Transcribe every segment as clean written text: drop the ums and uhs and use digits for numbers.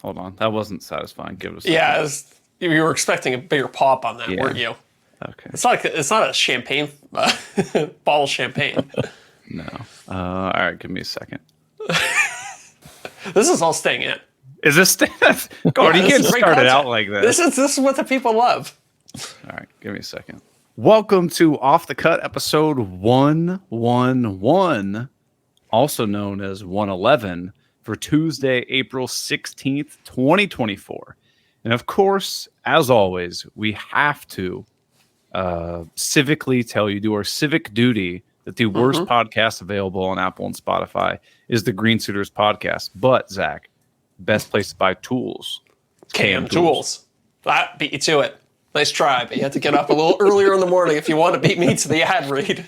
Hold on. That wasn't satisfying. Give it a second. Yeah, you were expecting a bigger pop on that, weren't you? Okay. It's not a champagne bottle of champagne. No. All right. Give me a second. This is all staying in. Is this... God, you can't start it out like this. This is what the people love. All right. Give me a second. Welcome to Off the Cut episode 111, also known as 111, for Tuesday, April 16th, 2024. And of course, as always, we have to civically tell you, do our civic duty, that the worst podcast available on Apple and Spotify is the Green Suiters podcast. But, Zach, best place to buy tools. KM Tools. That beat you to it. Nice try, but you had to get up a little earlier in the morning if you want to beat me to the ad read.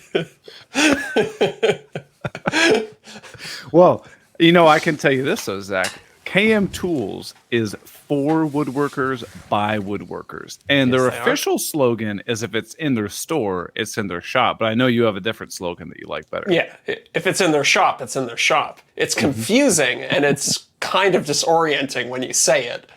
Well, you know, I can tell you this, though, Zach. KM Tools is for woodworkers by woodworkers. And their official slogan is if it's in their store, it's in their shop. But I know you have a different slogan that you like better. Yeah, if it's in their shop, it's in their shop. It's confusing and it's kind of disorienting when you say it.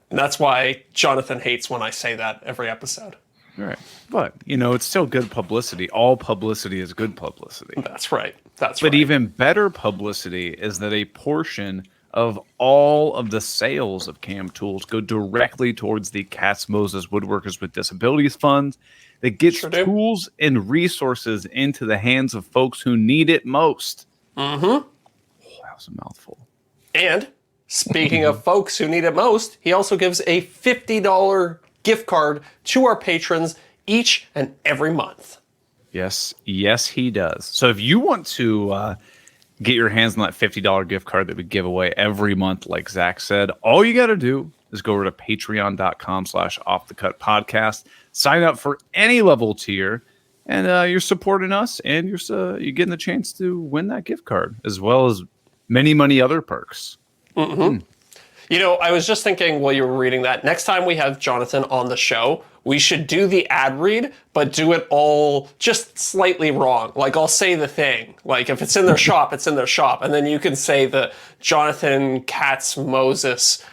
And that's why Jonathan hates when I say that every episode. Right. But, you know, it's still good publicity. All publicity is good publicity. That's right. But even better publicity is that a portion of all of the sales of KM Tools go directly towards the Katz Moses Woodworkers with Disabilities Fund that gets tools and resources into the hands of folks who need it most. Mm-hmm. Oh, that was a mouthful. And speaking of folks who need it most, he also gives a $50 gift card to our patrons each and every month. Yes, he does. So if you want to get your hands on that $50 gift card that we give away every month, like Zach said, all you got to do is go over to patreon.com/offthecutpodcast, sign up for any level tier, and you're supporting us, and you're getting the chance to win that gift card, as well as many other perks. Mm-hmm. You know, I was just thinking while you were reading that, next time we have Jonathan on the show, we should do the ad read, but do it all just slightly wrong. Like, I'll say the thing. Like, if it's in their shop, it's in their shop. And then you can say the Jonathan Katz Moses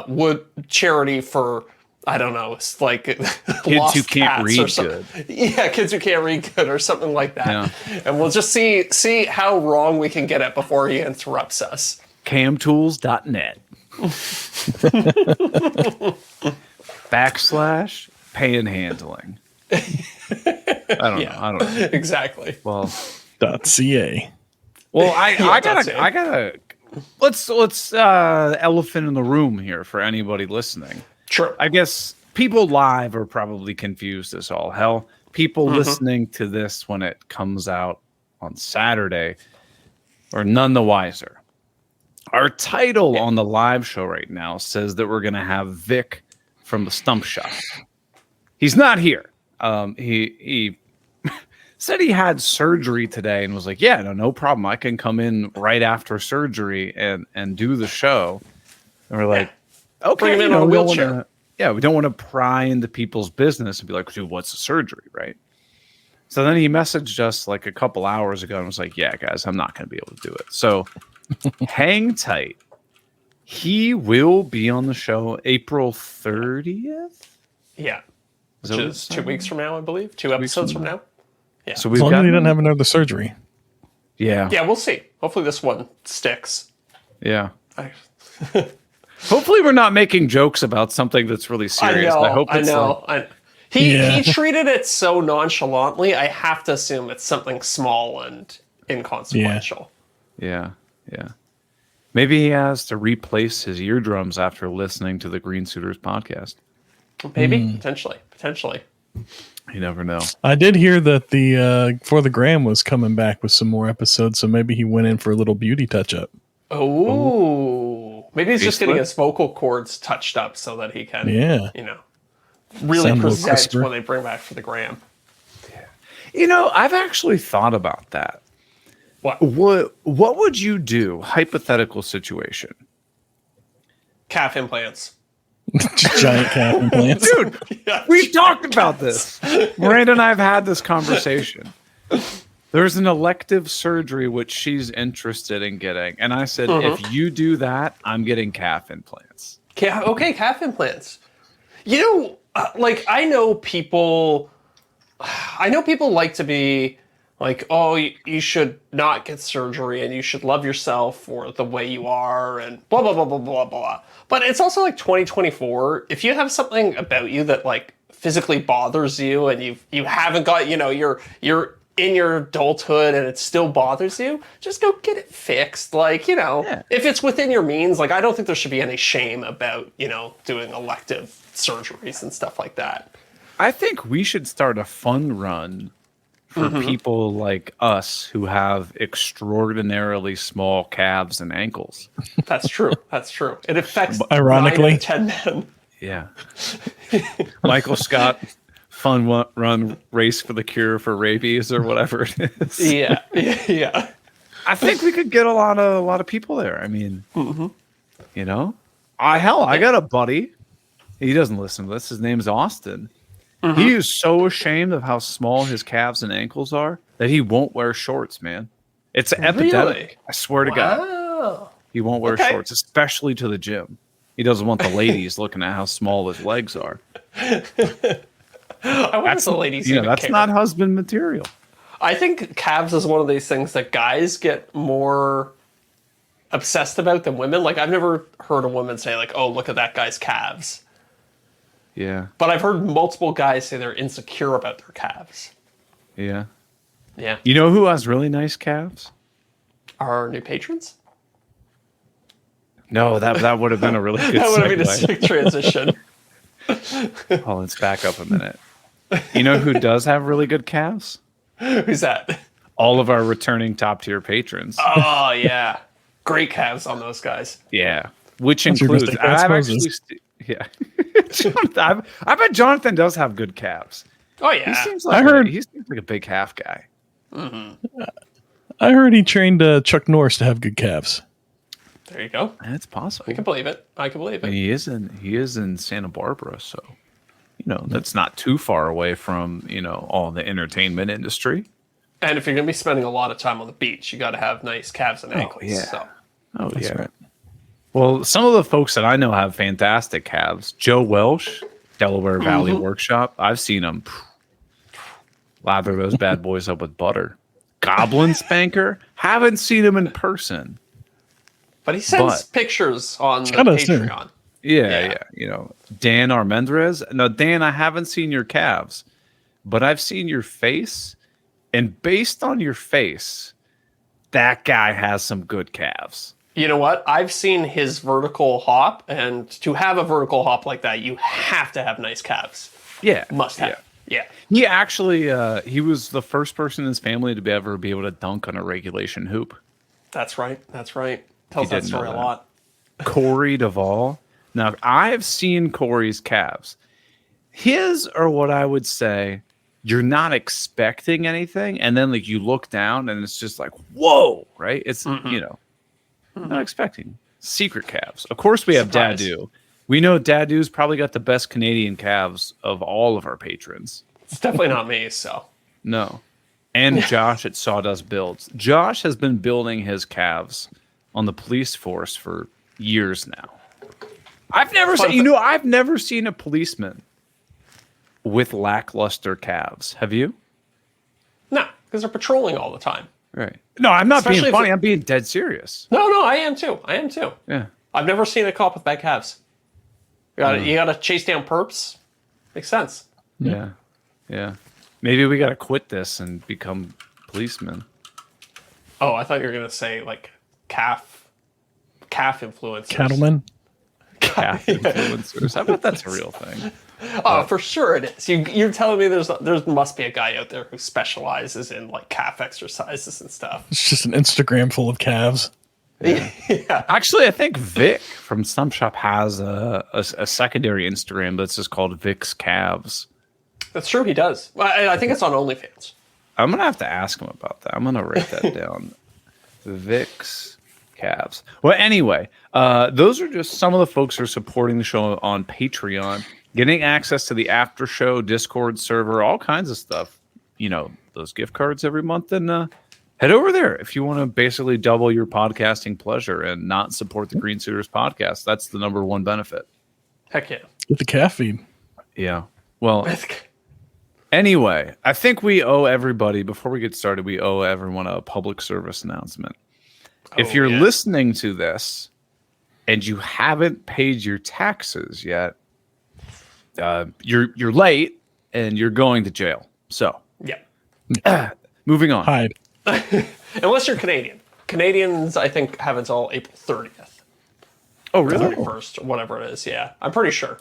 wood charity for, I don't know, it's like kids who can't read good. Yeah, kids who can't read good or something like that. Yeah. And we'll just see how wrong we can get it before he interrupts us. camtools.net /panhandling. I don't know. Exactly. Well, .ca. Well, I gotta. Let's elephant in the room here for anybody listening. Sure. I guess people live are probably confused as all hell. People listening to this when it comes out on Saturday are none the wiser. Our title on the live show right now says that we're going to have Vic from the Stump Shop. He's not here. He said he had surgery today and was like, yeah, no problem. I can come in right after surgery and do the show. And we're like, okay. Bring him in on a wheelchair. We don't want to pry into people's business and be like, dude, what's the surgery, right? So then he messaged us like a couple hours ago and was like, yeah, guys, I'm not going to be able to do it. So hang tight. He will be on the show April 30th. Yeah. Which is 2 weeks from now, I believe. 2 episodes from now. Yeah. So as long as he doesn't have another surgery. Yeah. Yeah, we'll see. Hopefully this one sticks. Yeah. Hopefully we're not making jokes about something that's really serious. I know. He treated it so nonchalantly. I have to assume it's something small and inconsequential. Yeah. Maybe he has to replace his eardrums after listening to the Green Suiters podcast. Maybe. Potentially. You never know. I did hear that the For the Gram was coming back with some more episodes, so maybe he went in for a little beauty touch-up. Oh. Maybe he's just getting his vocal cords touched up so that he can, really sound present when they bring back For the Gram. Yeah. You know, I've actually thought about that. What would you do? Hypothetical situation. Calf implants. Giant calf implants. Dude, we've talked about this. Miranda and I have had this conversation. There's an elective surgery which she's interested in getting. And I said, if you do that, I'm getting calf implants. Okay, calf implants. You know, like I know people like to be like, oh, you should not get surgery and you should love yourself for the way you are and blah, blah, blah, blah, blah, blah. But it's also like 2024. If you have something about you that like physically bothers you and you haven't got, you're in your adulthood and it still bothers you, just go get it fixed. Like, if it's within your means, like I don't think there should be any shame about, doing elective surgeries and stuff like that. I think we should start a fun run for people like us who have extraordinarily small calves and ankles. That's true. That's true. It affects ironically 9 out of 10 men. Yeah. Michael Scott, fun run race for the cure for rabies or whatever it is. Yeah. I think we could get a lot of people there. I mean, I got a buddy. He doesn't listen to this. His name's Austin. He is so ashamed of how small his calves and ankles are that he won't wear shorts, man. It's an epidemic. I swear to God. He won't wear shorts, especially to the gym. He doesn't want the ladies looking at how small his legs are. I wonder if the ladies that's care. not husband material. I think calves is one of these things that guys get more obsessed about than women. Like I've never heard a woman say like, "Oh, look at that guy's calves." Yeah. But I've heard multiple guys say they're insecure about their calves. Yeah. Yeah. You know who has really nice calves? Our new patrons? No, that would have been a really good That would have segue. been a sick transition. Oh, let's back up a minute. You know who does have really good calves? Who's that? All of our returning top tier patrons. Oh, yeah. Great calves on those guys. Yeah. Which That's your includes, mystic calves, I've Moses. actually, yeah. Jonathan, I bet Jonathan does have good calves. Oh, yeah. He seems like he seems like a big half guy. I heard he trained Chuck Norris to have good calves. There you go. That's possible. I can believe it. And he is in Santa Barbara, so that's not too far away from all the entertainment industry. And if you're going to be spending a lot of time on the beach, you got to have nice calves and ankles. yeah. So. Oh That's yeah. right. Well, some of the folks that I know have fantastic calves. Joe Welsh, Delaware Valley Workshop. I've seen him lather those bad boys up with butter. Goblin Spanker, haven't seen him in person. But he sends pictures on the kinda soon. Patreon. Yeah. Dan Armendrez. No, Dan, I haven't seen your calves, but I've seen your face. And based on your face, that guy has some good calves. You know what? I've seen his vertical hop, and to have a vertical hop like that, you have to have nice calves. Yeah. Must have. Yeah. He actually, he was the first person in his family to ever be able to dunk on a regulation hoop. That's right. Tells that story a lot. Corey Duvall. Now, I've seen Corey's calves. His are what I would say, you're not expecting anything, and then you look down and it's just like, whoa, right? It's, not expecting. Secret calves. Of course, we have Surprise. Dadu. We know Dadu's probably got the best Canadian calves of all of our patrons. It's definitely not me, so. No. And Josh at Sawdust Builds. Josh has been building his calves on the police force for years now. I've never seen a policeman with lackluster calves. Have you? No, because they're patrolling all the time. Right. No, I'm not Especially being if funny. I'm being dead serious. No, I am too. Yeah. I've never seen a cop with bad calves. You gotta chase down perps. Makes sense. Yeah. Maybe we got to quit this and become policemen. Oh, I thought you were gonna say calf influencers. Cattlemen. Calf influencers. I bet that's a real thing. Oh, for sure it is. You're telling me there must be a guy out there who specializes in calf exercises and stuff. It's just an Instagram full of calves. Yeah. Actually, I think Vic from Stump Shop has a secondary Instagram that's just called Vic's Calves. That's true. He does. Well, I think it's on OnlyFans. I'm going to have to ask him about that. I'm going to write that down. Vic's Calves. Well, anyway, those are just some of the folks who are supporting the show on Patreon, getting access to the after show Discord server, all kinds of stuff, those gift cards every month, then head over there if you want to basically double your podcasting pleasure and not support the Green Suitors podcast. That's the number one benefit. Heck yeah. With the caffeine. Yeah. Well, anyway, I think we owe everybody, before we get started, we owe everyone a public service announcement. If you're listening to this and you haven't paid your taxes yet, you're late and you're going to jail. So, moving on. Hide. Unless you're Canadian. Canadians, I think, have until April 30th. Oh, really? 31st, or whatever it is. Yeah, I'm pretty sure.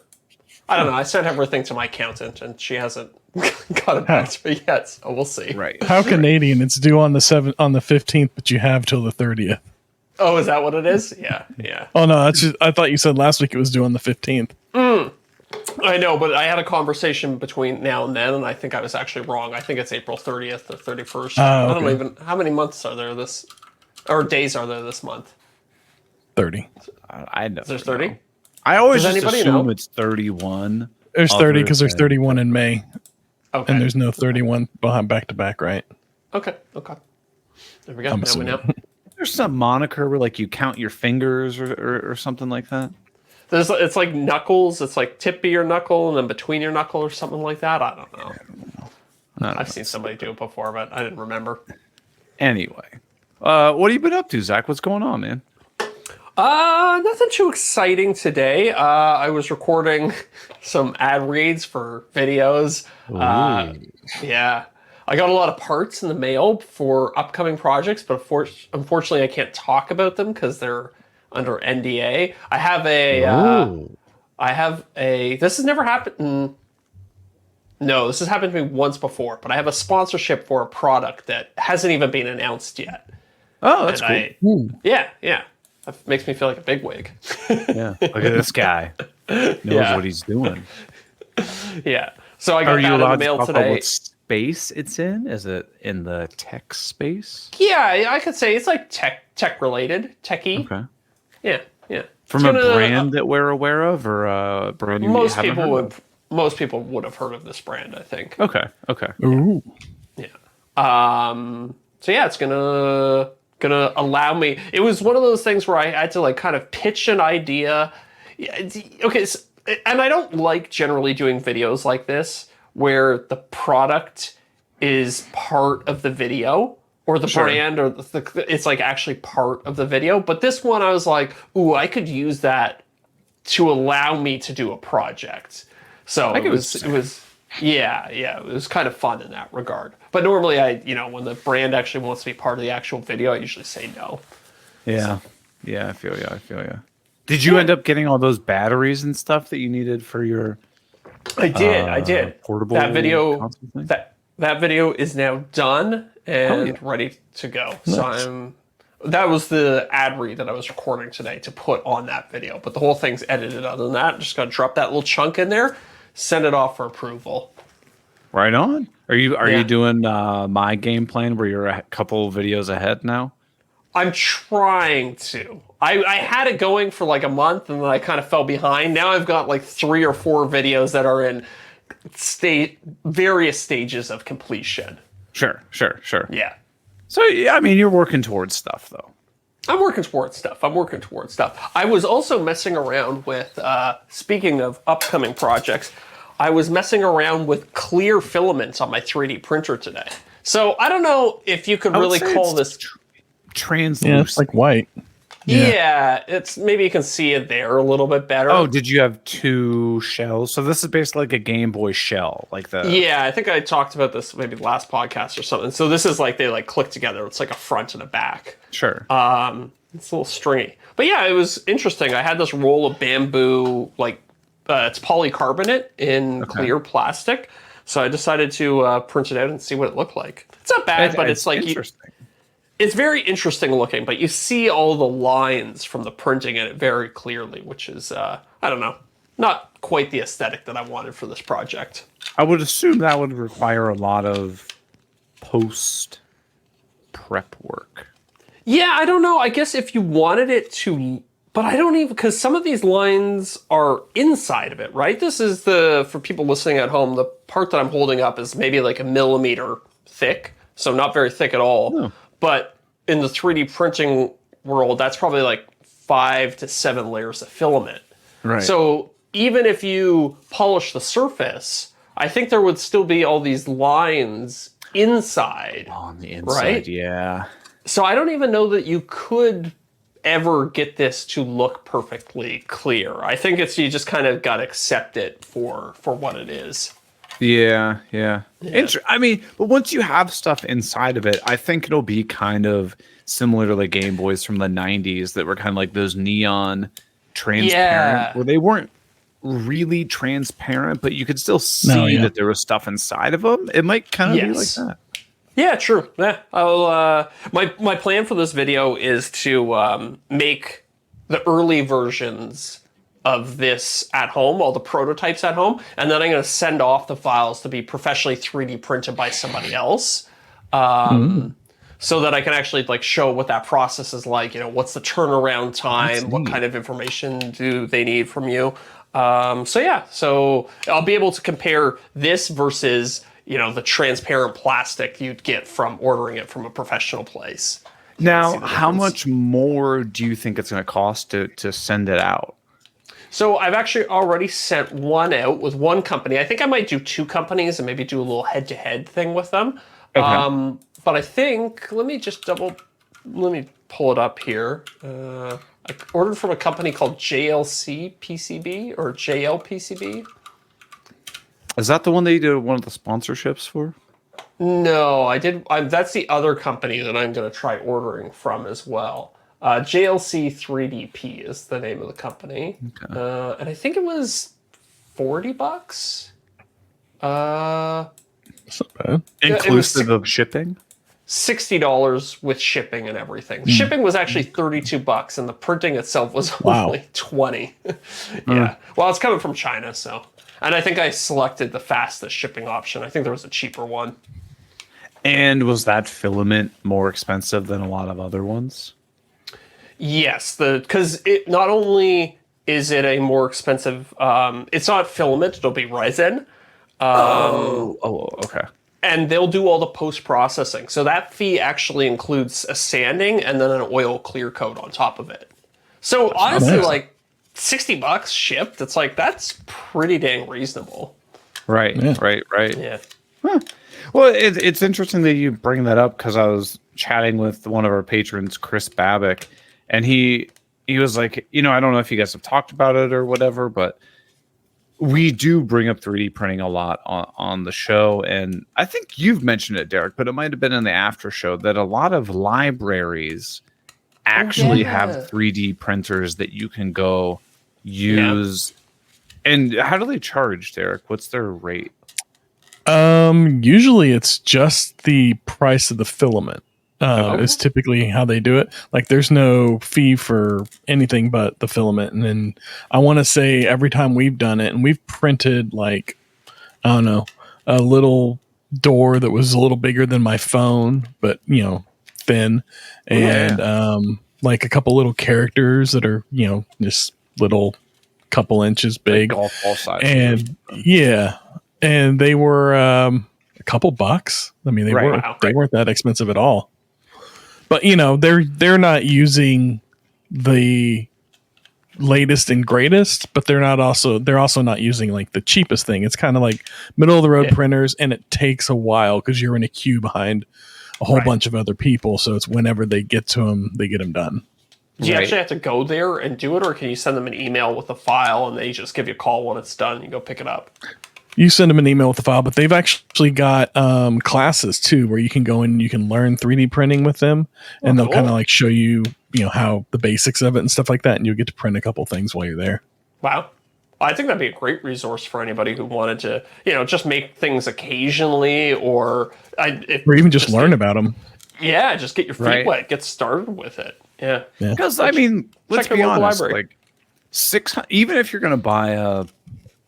I don't know. I sent everything to my accountant, and she hasn't got it back to me yet. So we'll see. Right. How Canadian? It's due on the 15th, but you have till the 30th. Oh, is that what it is? Yeah, yeah. Oh no, that's just, I thought you said last week it was due on the 15th. I know, but I had a conversation between now and then, and I think I was actually wrong. I think it's April 30th or 31st. I don't know even how many months are there days are there this month. 30. I know. There's 30. I always Does just anybody assume know? it's 31. There's 30 because there's 31 in May, Okay. and there's no 31 behind back to back, right? Okay. There we go. I'm Now we know. assuming. There's some moniker where like you count your fingers or something like that. It's like knuckles. It's like tip of your knuckle and then between your knuckle or something like that. I don't know. I've seen somebody do it before, but I didn't remember. Anyway, what have you been up to, Zach? What's going on, man? Nothing too exciting today. I was recording some ad reads for videos. Yeah. I got a lot of parts in the mail for upcoming projects, but unfortunately I can't talk about them because they're under NDA. This has never happened. No, this has happened to me once before, but I have a sponsorship for a product that hasn't even been announced yet. Oh, that's cool. Yeah. That makes me feel like a bigwig. Yeah. Look at this guy. Knows what he's doing. Yeah. So I got that in the mail today. What space it's in? Is it in the tech space? Yeah, I could say it's like tech related, techie. Okay. Yeah. From a brand that we're aware of, or a brand you most haven't people heard would. of? Most people would have heard of this brand, I think. Okay. Ooh. Yeah. So yeah, it's gonna allow me. It was one of those things where I had to like kind of pitch an idea. Okay, and I don't like generally doing videos like this where the product is part of the video or the brand or it's like actually part of the video. But this one, I was like, ooh, I could use that to allow me to do a project. So it was kind of fun in that regard. But normally when the brand actually wants to be part of the actual video, I usually say no. Yeah. Yeah, I feel you. Did you end up getting all those batteries and stuff that you needed for your I did. Portable that video console thing? that video is now done and ready to go. Nice. So that was the ad read that I was recording today to put on that video. But the whole thing's edited other than that. I'm just gonna drop that little chunk in there, send it off for approval. Right on. Are you doing my game plan where you're a couple videos ahead now? I'm trying to. I had it going for like a month and then I kind of fell behind. Now I've got like 3 or 4 videos that are in various stages of completion. Sure. Yeah. So, yeah, I mean, you're working towards stuff, though. I'm working towards stuff. I was also messing around with, speaking of upcoming projects, I was messing around with clear filaments on my 3D printer today. So I don't know if you could really call this translucent. Yeah, it's like white. Yeah, it's maybe you can see it there a little bit better. Oh, did you have 2 shells? So this is basically like a Game Boy shell, like the. Yeah, I think I talked about this maybe last podcast or something. So this is like they like click together. It's like a front and a back. Sure. It's a little stringy, but yeah, it was interesting. I had this roll of bamboo, like it's polycarbonate in clear plastic. So I decided to print it out and see what it looked like. It's not bad, but it's like interesting. It's very interesting looking, but you see all the lines from the printing in it very clearly, which is, I don't know, not quite the aesthetic that I wanted for this project. I would assume that would require a lot of post prep work. Yeah, I don't know. I guess if you wanted it to, but I don't even, because some of these lines are inside of it, right? This is for people listening at home, the part that I'm holding up is maybe like 1 millimeter thick, so not very thick at all. No. But in the 3D printing world, that's probably like 5 to 7 layers of filament. Right. So even if you polish the surface, I think there would still be all these lines inside. On the inside, right? yeah. So I don't even know that you could ever get this to look perfectly clear. I think it's you just kind of got to accept it for what it is. Yeah. I mean, but once you have stuff inside of it, I think it'll be kind of similar to like Game Boys from the 90s that were kind of like those neon transparent, where they weren't really transparent, but you could still see that there was stuff inside of them. It might kind of be like that. Yeah, true. Yeah, I'll. My plan for this video is to make the early versions of this at home, all the prototypes at home, and then I'm going to send off the files to be professionally 3D printed by somebody else, so that I can actually like show what that process is like. You know, what's the turnaround time? What kind of information do they need from you? So I'll be able to compare this versus, you know, the transparent plastic you'd get from ordering it from a professional place. Now, how much more do you think it's going to cost to send it out? So I've actually already sent one out with one company. I think I might do 2 companies and maybe do a little head-to-head thing with them. Okay. But I think, let me pull it up here. I ordered from a company called JLC PCB or JLPCB. Is that the one that you did one of the sponsorships for? No, I did. That's the other company that I'm going to try ordering from as well. JLC 3DP is the name of the company. Okay. And I think it was $40. That's not bad. Inclusive of shipping? $60 with shipping and everything. Shipping was actually $32, and the printing itself was only $20. Yeah. Well, it's coming from China, so. And I think I selected the fastest shipping option. I think there was a cheaper one. And was that filament more expensive than a lot of other ones? Yes, because it not only is it a more expensive, it's not filament, it'll be resin. Okay. And they'll do all the post-processing. So that fee actually includes a sanding and then an oil clear coat on top of it. So honestly, like $60 shipped, it's like, that's pretty dang reasonable. Right. Yeah. Huh. Well, it's interesting that you bring that up, because I was chatting with one of our patrons, Chris Babick, and he was like, you know, I don't know if you guys have talked about it or whatever, but we do bring up 3D printing a lot on the show. And I think you've mentioned it, Deric, but it might have been in the after show that a lot of libraries actually have 3D printers that you can go use. Yeah. And how do they charge, Deric? What's their rate? Usually it's just the price of the filament. Is typically how they do it. Like, there's no fee for anything but the filament. And then I want to say every time we've done it, and we've printed like, I don't know, a little door that was a little bigger than my phone, but, you know, thin, and like a couple little characters that are, you know, just little couple inches big, like golf ball size. And and they were a couple bucks. I mean, they weren't that expensive at all. But, you know, they're not using the latest and greatest, but they're also not using like the cheapest thing. It's kind of like middle of the road printers, and it takes a while because you're in a queue behind a whole bunch of other people. So it's whenever they get to them, they get them done. Do you actually have to go there and do it, or can you send them an email with a file and they just give you a call when it's done and you go pick it up? You send them an email with the file, but they've actually got classes too, where you can go and you can learn 3D printing with them, and they'll kind of like show you, you know, how the basics of it and stuff like that, and you'll get to print a couple things while you're there. Wow. I think that'd be a great resource for anybody who wanted to, you know, just make things occasionally, or even just learn about them. Yeah, just get your feet wet, get started with it. Yeah. Because I mean, let's be honest, like even if you're going to buy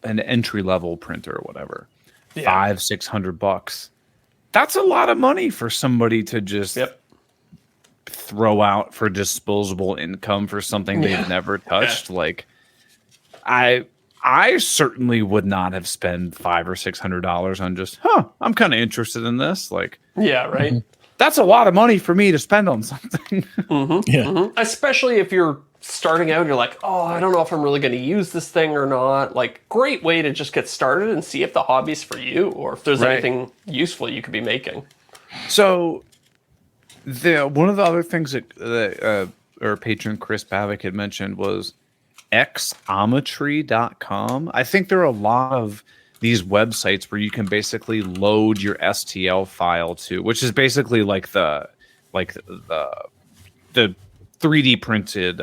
an entry level printer or whatever, $500-600, that's a lot of money for somebody to just throw out for disposable income for something they've never touched. Like, I I certainly would not have spent $500 or $600 on just, I'm kind of interested in this. Like, Yeah, right. that's a lot of money for me to spend on something. Especially if you're starting out, you're like, oh, I don't know if I'm really going to use this thing or not. Like, great way to just get started and see if the hobby's for you or if there's anything useful you could be making. So, one of the other things that our patron Chris Bavick had mentioned was xometry.com. I think there are a lot of these websites where you can basically load your STL file to, which is basically like the 3D printed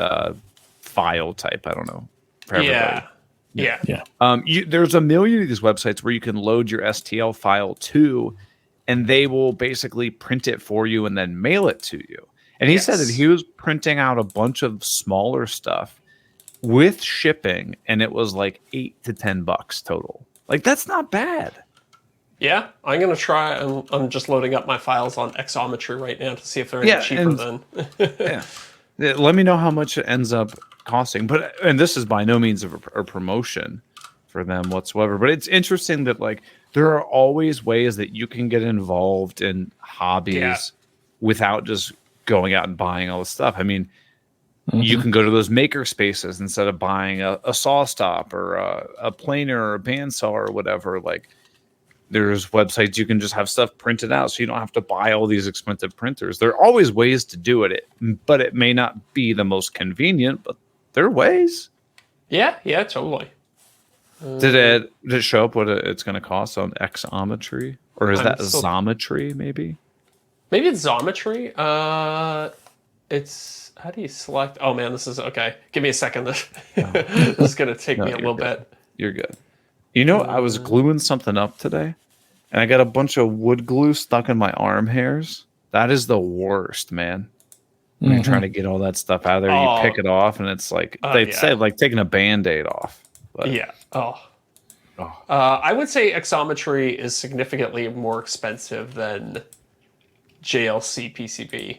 file type. I don't know. Yeah. There's a million of these websites where you can load your STL file to, and they will basically print it for you and then mail it to you. And he said that he was printing out a bunch of smaller stuff with shipping, and it was like $8 to $10 total. Like, that's not bad. Yeah, I'm gonna try. I'm just loading up my files on Xometry right now to see if they're any cheaper than. Let me know how much it ends up costing. And this is by no means a promotion for them whatsoever. But it's interesting that like there are always ways that you can get involved in hobbies without just going out and buying all the stuff. I mean, you can go to those maker spaces instead of buying a saw stop or a planer or a bandsaw or whatever. Like, there's websites you can just have stuff printed out so you don't have to buy all these expensive printers. There are always ways to do it, but it may not be the most convenient, but there are ways. Yeah, totally. Did it show up what it's going to cost on Xometry? Or is that Xometry, maybe? Maybe it's Xometry. It's... How do you select? Oh, man, this is... Okay, give me a second. This is going to take me a little bit. You're good. You know, I was gluing something up today, and I got a bunch of wood glue stuck in my arm hairs. That is the worst, man. When you're trying to get all that stuff out of there, you pick it off, and it's like... They'd say like taking a Band-Aid off. But, I would say Xometry is significantly more expensive than JLC PCB.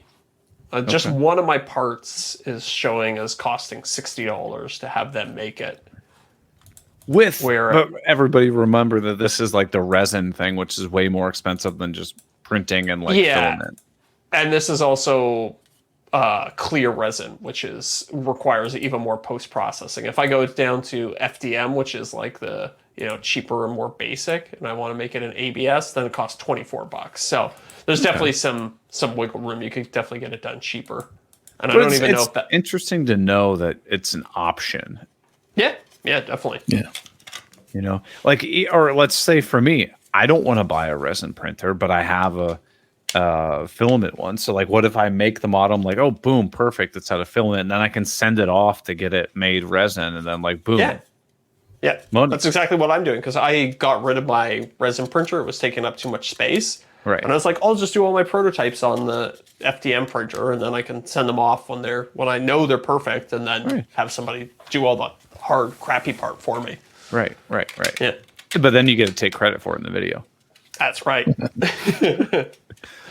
Just one of my parts is showing as costing $60 to have them make it. But everybody remember that this is like the resin thing, which is way more expensive than just printing and like filament. And this is also clear resin, which requires even more post processing. If I go down to FDM, which is like the cheaper and more basic, and I want to make it an ABS, then it costs $24. So there's definitely some wiggle room. You could definitely get it done cheaper. And I don't even know if that. Interesting to know that it's an option. Yeah, definitely. Yeah. Like, or let's say for me, I don't want to buy a resin printer, but I have a filament one. So like, what if I make the model? I'm like, oh, boom, perfect. It's out of filament. And then I can send it off to get it made resin. And then like, boom. Yeah, that's exactly what I'm doing. Because I got rid of my resin printer. It was taking up too much space. Right. And I was like, I'll just do all my prototypes on the FDM printer, and then I can send them off when I know they're perfect, and then have somebody do all the hard, crappy part for me. Right. Yeah. But then you get to take credit for it in the video. That's right.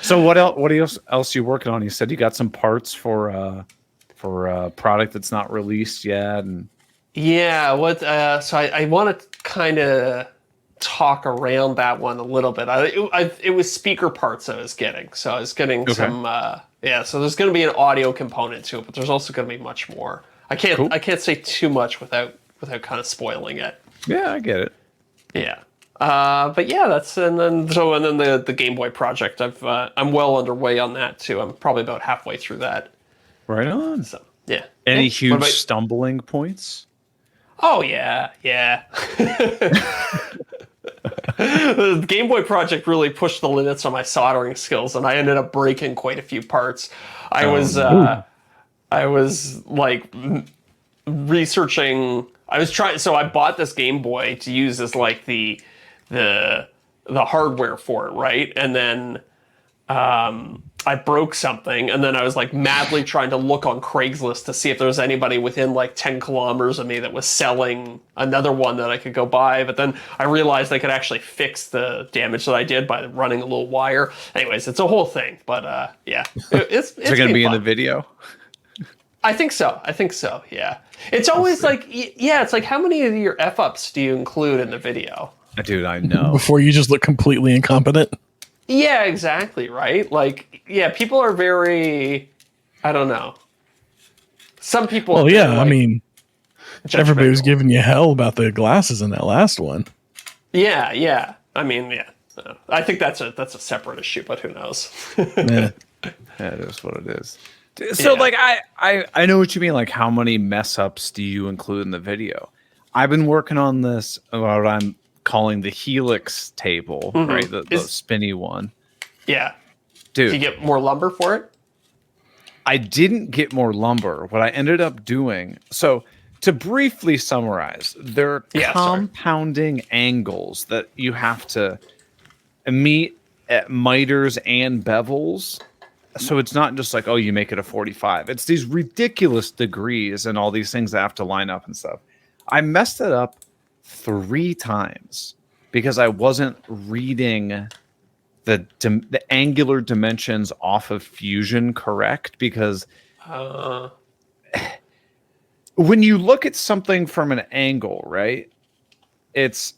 So what else are you working on? You said you got some parts for a product that's not released yet, and so I want to kind of talk around that one a little bit. It was speaker parts I was getting, so I was getting some. So there's going to be an audio component to it, but there's also going to be much more. I can't say too much without kind of spoiling it. Yeah, I get it. Yeah. But yeah, and then the Game Boy project. I'm well underway on that too. I'm probably about halfway through that. Right on. So yeah. Any huge stumbling points? Oh yeah. The Game Boy project really pushed the limits on my soldering skills, and I ended up breaking quite a few parts. I was like researching. I was trying. So I bought this Game Boy to use as like the hardware for it, right? And then I broke something, and then I was like madly trying to look on Craigslist to see if there was anybody within like 10 kilometers of me that was selling another one that I could go buy. But then I realized I could actually fix the damage that I did by running a little wire. Anyways, it's a whole thing. But yeah, it's going to be fun in the video. I think so. Yeah. It's always like, yeah, it's like, how many of your F-ups do you include in the video? Dude, I know. Before you just look completely incompetent. Yeah, exactly, right? Like, yeah, people are very, I don't know. Some people. Well, yeah, I like, mean, everybody was judgmental. giving you hell about the glasses in that last one. Yeah, yeah. I mean, yeah. I think that's a separate issue, but who knows? Yeah. That is what it is. So Yeah. like I know what you mean. Like how many mess ups do you include in the video? I've been working on this, what I'm calling the helix table, right? The spinny one. Yeah. Dude, Do you get more lumber for it? I didn't get more lumber. What I ended up doing, so to briefly summarize, there are compounding angles that you have to meet at miters and bevels. So it's not just like, oh, you make it a 45. It's these ridiculous degrees and all these things that have to line up and stuff. I messed it up 3 times because I wasn't reading the angular dimensions off of Fusion correct. Because when you look at something from an angle, right, it's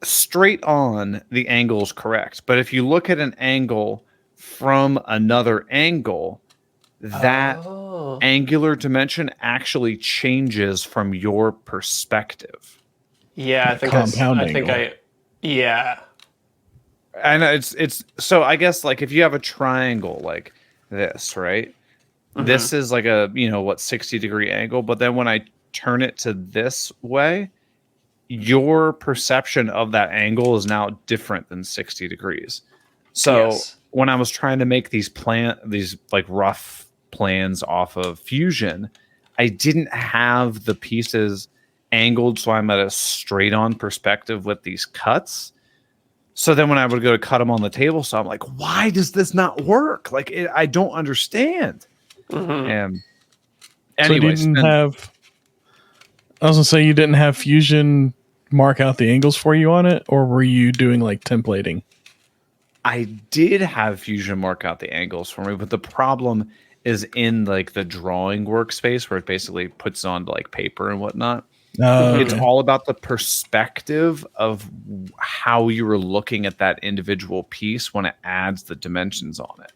straight on, the angle is correct. But if you look at an angle from another angle, that angular dimension actually changes from your perspective. Yeah, I think yeah. And it's so I guess like if you have a triangle like this, right? This is like a 60-degree angle, but then when I turn it to this way, your perception of that angle is now different than 60 degrees. So when I was trying to make these like rough plans off of Fusion, I didn't have the pieces angled so I'm at a straight on perspective with these cuts. So then when I would go to cut them on the table, so I'm like, why does this not work? Like I don't understand. And anyways, so I was gonna say, you didn't have Fusion mark out the angles for you on it, or were you doing like templating? I did have Fusion mark out the angles for me, but the problem is in like the drawing workspace where it basically puts it onto like paper and whatnot. It's all about the perspective of how you were looking at that individual piece when it adds the dimensions on it.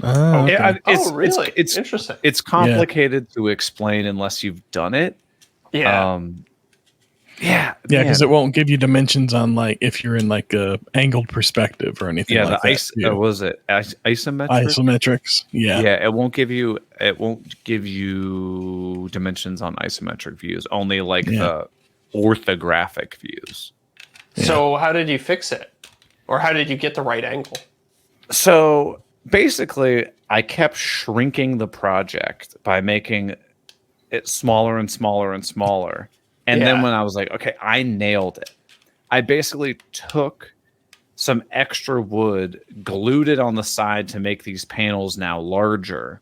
Really? It's interesting. It's complicated to explain unless you've done it. Yeah. Yeah, because it won't give you dimensions on like if you're in like a angled perspective or anything. Yeah, like the was it isometric? Isometrics. Yeah. Yeah, it won't give you dimensions on isometric views. Only like the orthographic views. So how did you fix it, or how did you get the right angle? So basically, I kept shrinking the project by making it smaller and smaller and smaller. And then when I was like, okay, I nailed it, I basically took some extra wood, glued it on the side to make these panels now larger,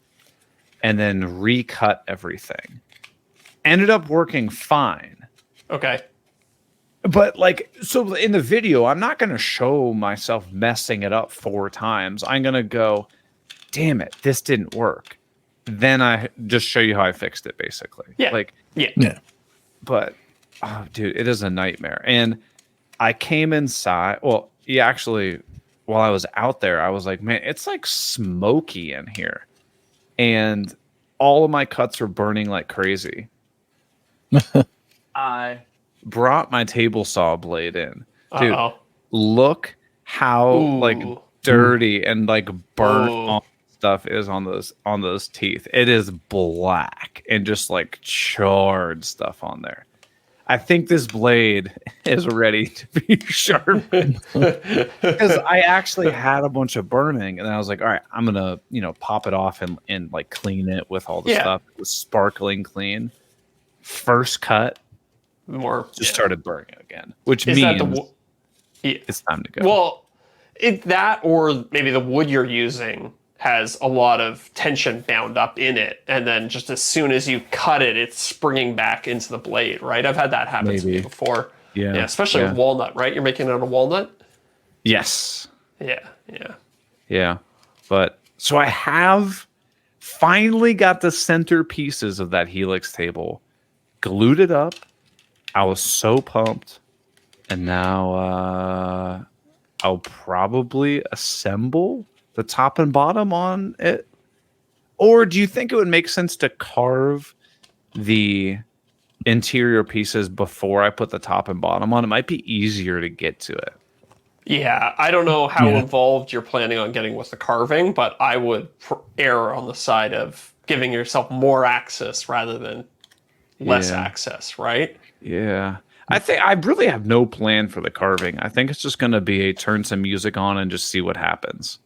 and then recut everything. Ended up working fine. Okay. But like, so in the video, I'm not going to show myself messing it up 4 times. I'm going to go, damn it, this didn't work. Then I just show you how I fixed it, basically. Yeah. Like, Yeah. But, oh, dude, it is a nightmare. And I came inside. Well, actually, while I was out there, I was like, man, it's like smoky in here. And all of my cuts are burning like crazy. I brought my table saw blade in. Dude, look how like dirty and like burnt stuff is on those teeth. It is black and just like charred stuff on there. I think this blade is ready to be sharpened because I actually had a bunch of burning, and I was like, all right, I'm gonna pop it off and like clean it with all the stuff. It was sparkling clean. First cut, started burning again, which means it's time to go. Well, that or maybe the wood you're using has a lot of tension bound up in it, and then just as soon as you cut it, it's springing back into the blade, right? I've had that happen to me before. Yeah, especially with walnut, right? You're making it out of walnut? Yes. Yeah. But so I have Finally got the centerpieces of that Helix table, glued it up. I was so pumped. And now I'll probably assemble the top and bottom on it. Or do you think it would make sense to carve the interior pieces before I put the top and bottom on? It might be easier to get to it. Yeah, I don't know how involved you're planning on getting with the carving, but I would err on the side of giving yourself more access rather than less access, right? Yeah. I think I really have no plan for the carving. I think it's just going to be a turn some music on and just see what happens.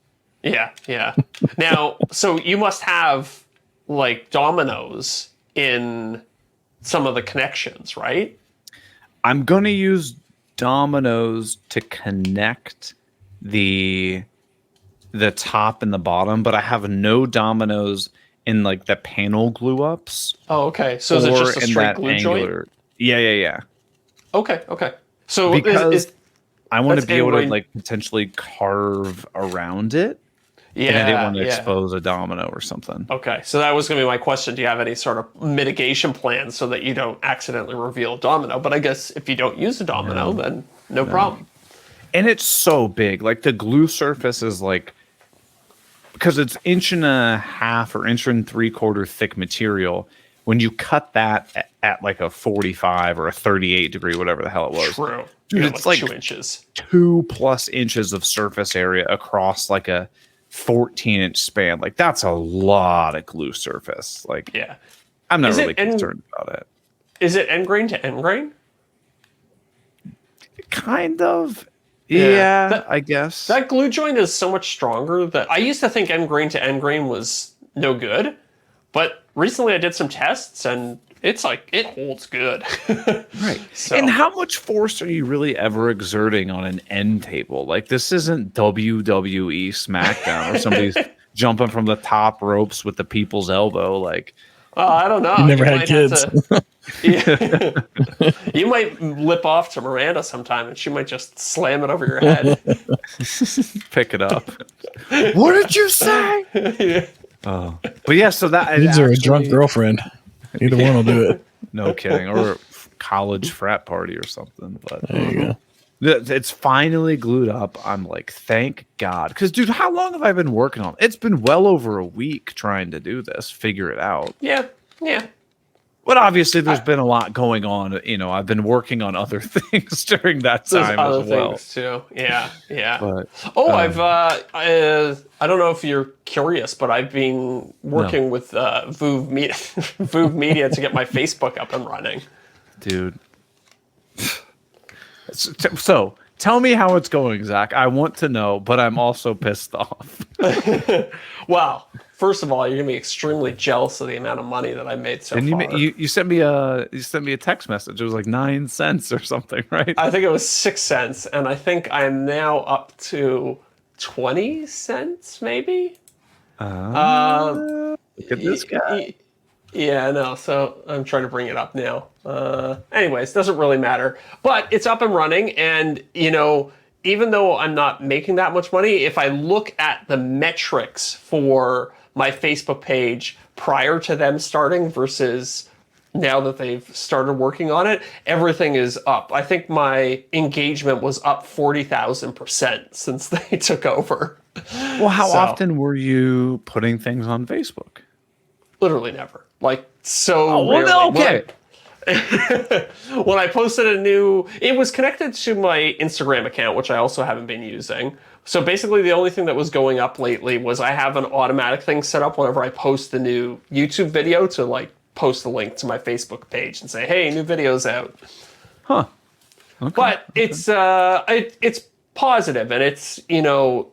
Yeah, yeah. Now, so you must have like dominoes in some of the connections, right? I'm going to use dominoes to connect the top and the bottom, but I have no dominoes in like the panel glue ups. Oh, okay. So is it just a straight glue joint? Yeah. Okay. So because I want to be able to like potentially carve around it. Yeah, and I didn't want to expose a domino or something. Okay, so that was going to be my question. Do you have any sort of mitigation plan so that you don't accidentally reveal a domino? But I guess if you don't use a domino, then no problem. And it's so big. Like the glue surface is like, because it's 1.5 or 1.75 thick material. When you cut that at like a 45 or a 38 degree, whatever the hell it was. True. Dude, it's like 2 inches. 2+ inches of surface area across like a 14-inch span. Like that's a lot of glue surface. Like, yeah, I'm not really concerned about it. Is it end grain to end grain? Kind of. Yeah, I guess. That glue joint is so much stronger that I used to think end grain to end grain was no good, but recently I did some tests and it's like it holds good. Right. So. And how much force are you really ever exerting on an end table? Like this isn't WWE SmackDown or somebody's jumping from the top ropes with the people's elbow. Like, I don't know. You never had kids. You might lip off to Miranda sometime and she might just slam it over your head. Pick it up. What did you say? Yeah. Oh, but yeah. So that kids are a drunk girlfriend. Either one will do it. No kidding. Or a college frat party or something. But there you go. It's finally glued up. I'm like, thank God. Because, dude, how long have I been working on it? It's been well over a week trying to do this, figure it out. Yeah. But obviously, there's been a lot going on. You know, I've been working on other things during that time as well. Things too. Yeah. But, I don't know if you're curious, but I've been working with Voove Media to get my Facebook up and running. Dude. So tell me how it's going, Zach. I want to know, but I'm also pissed off. Well, first of all, you're gonna be extremely jealous of the amount of money that I made so far. And you sent me a text message. It was like 9 cents or something, right? I think it was 6 cents, and I think I am now up to 20 cents, maybe. Look at this guy. Yeah, I know. So I'm trying to bring it up now. Anyways, doesn't really matter. But it's up and running. And, you know, even though I'm not making that much money, if I look at the metrics for my Facebook page prior to them starting versus now that they've started working on it, everything is up. I think my engagement was up 40,000% since they took over. Well, how often were you putting things on Facebook? Literally never. Like, so rarely. Okay. When I posted it was connected to my Instagram account, which I also haven't been using. So basically the only thing that was going up lately was I have an automatic thing set up whenever I post the new YouTube video to like post a link to my Facebook page and say, hey, new video's out. Huh. Okay. But it's positive and it's, you know,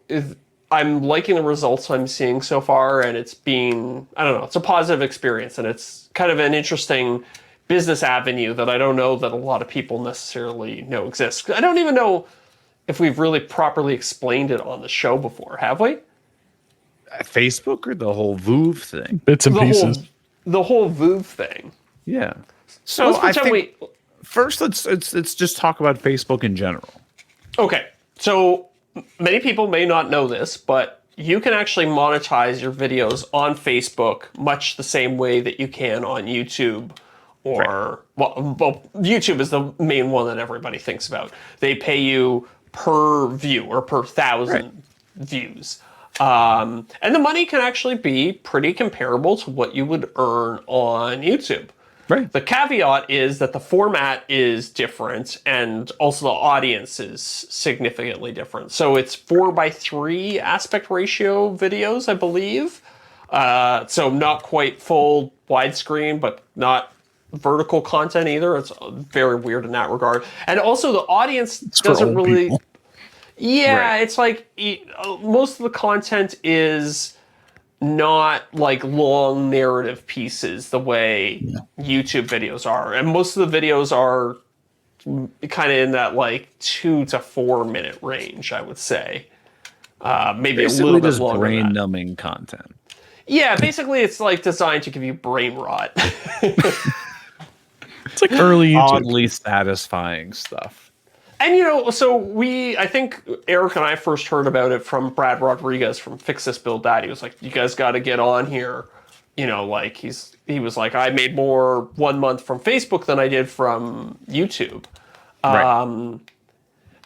I'm liking the results I'm seeing so far, and it's been, I don't know, it's a positive experience, and it's kind of an interesting business avenue that I don't know that a lot of people necessarily know exists. I don't even know if we've really properly explained it on the show before, have we? Facebook or the whole Voove thing? Bits and pieces. The whole Voove thing. Yeah. So I think first let's just talk about Facebook in general. Okay. So many people may not know this, but you can actually monetize your videos on Facebook much the same way that you can on YouTube. Or, well, YouTube is the main one that everybody thinks about. They pay you per view or per 1,000 views. And the money can actually be pretty comparable to what you would earn on YouTube. Right. The caveat is that the format is different and also the audience is significantly different. So it's 4:3 aspect ratio videos, I believe. So not quite full widescreen, but not vertical content either. It's very weird in that regard. And also the audience doesn't really... People. Yeah, right. It's like most of the content is not like long narrative pieces the way YouTube videos are. And most of the videos are kind of in that like 2 to 4 minute range, I would say. Maybe basically a little bit longer. Brain numbing content. Yeah, basically it's like designed to give you brain rot. It's like early YouTube. Oddly satisfying stuff. And, so I think Eric and I first heard about it from Brad Rodriguez from Fix This Build That. He was like, you guys got to get on here. Like he was like, I made more 1 month from Facebook than I did from YouTube. Right. And